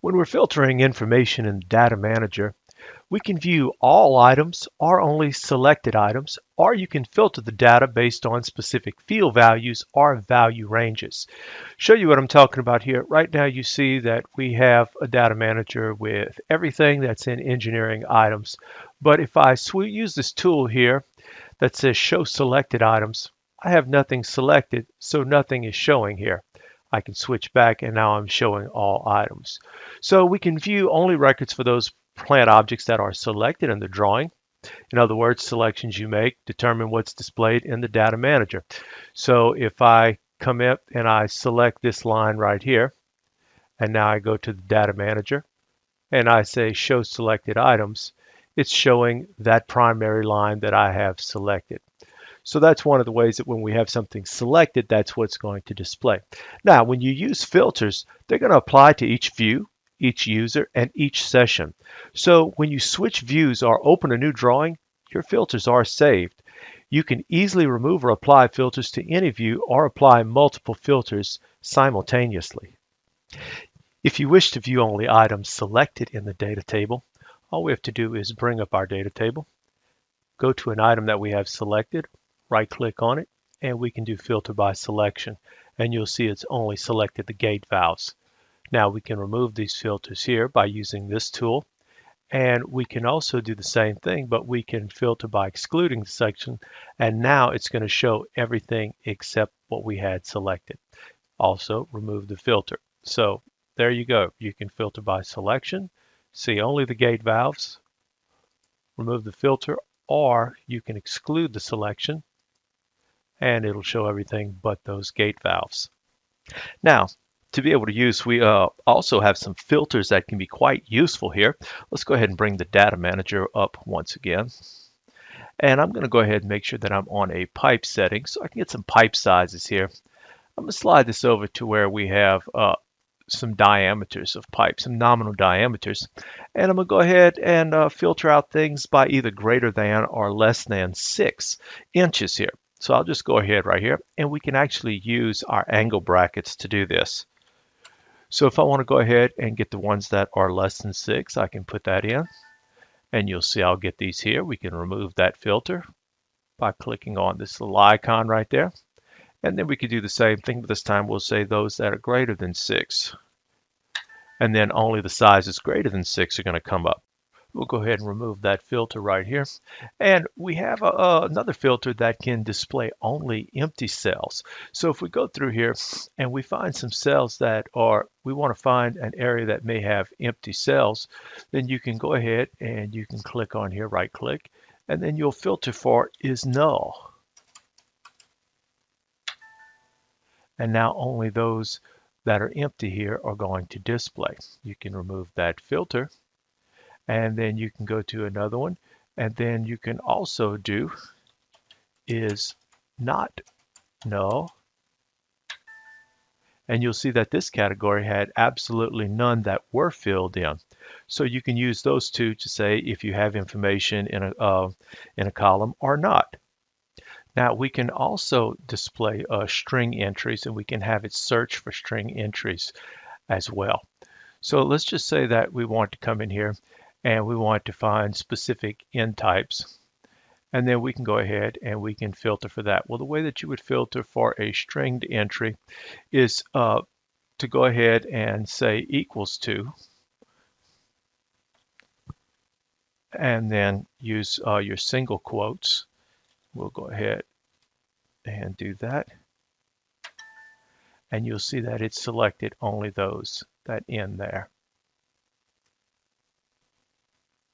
When we're filtering information in the Data Manager, we can view all items or only selected items, or you can filter the data based on specific field values or value ranges. Show you what I'm talking about here. Right now you see that we have a Data Manager with everything that's in engineering items. But if I use this tool here that says Show Selected Items, I have nothing selected, so nothing is showing here. I can switch back and now I'm showing all items. So we can view only records for those plant objects that are selected in the drawing. In other words, selections you make determine what's displayed in the Data Manager. So if I come up and I select this line right here, and now I go to the Data Manager, and I say Show Selected Items, it's showing that primary line that I have selected. So that's one of the ways that when we have something selected, that's what's going to display. Now, when you use filters, they're going to apply to each view, each user, and each session. So when you switch views or open a new drawing, your filters are saved. You can easily remove or apply filters to any view or apply multiple filters simultaneously. If you wish to view only items selected in the data table, all we have to do is bring up our data table, go to an item that we have selected, right-click on it, and we can do filter by selection. And you'll see it's only selected the gate valves. Now we can remove these filters here by using this tool. And we can also do the same thing, but we can filter by excluding the section. And now it's going to show everything except what we had selected. Also remove the filter. So there you go. You can filter by selection, see only the gate valves, remove the filter, or you can exclude the selection and it'll show everything but those gate valves. Now, to be able to use, we also have some filters that can be quite useful here. Let's go ahead and bring the Data Manager up once again. And I'm going to go ahead and make sure that I'm on a pipe setting so I can get some pipe sizes here. I'm going to slide this over to where we have some diameters of pipe, some nominal diameters. And I'm going to go ahead and filter out things by either greater than or less than 6 inches here. So I'll just go ahead right here, and we can actually use our angle brackets to do this. So if I want to go ahead and get the ones that are less than 6, I can put that in. And you'll see I'll get these here. We can remove that filter by clicking on this little icon right there. And then we could do the same thing, but this time we'll say those that are greater than 6. And then only the sizes greater than 6 are going to come up. We'll go ahead and remove that filter right here. And we have another filter that can display only empty cells. So if we go through here and we find some cells that are, we want to find an area that may have empty cells, then you can go ahead and you can click on here, right click, and then you'll filter for is null. And now only those that are empty here are going to display. You can remove that filter. And then you can go to another one, and then you can also do is not null, and you'll see that this category had absolutely none that were filled in. So you can use those two to say if you have information in a column or not. Now we can also display string entries, and we can have it search for string entries as well. So let's just say that we want to come in here and we want to find specific end types. And then we can go ahead and we can filter for that. Well, the way that you would filter for a stringed entry is to go ahead and say equals to, and then use your single quotes. We'll go ahead and do that. And you'll see that it's selected only those that end there.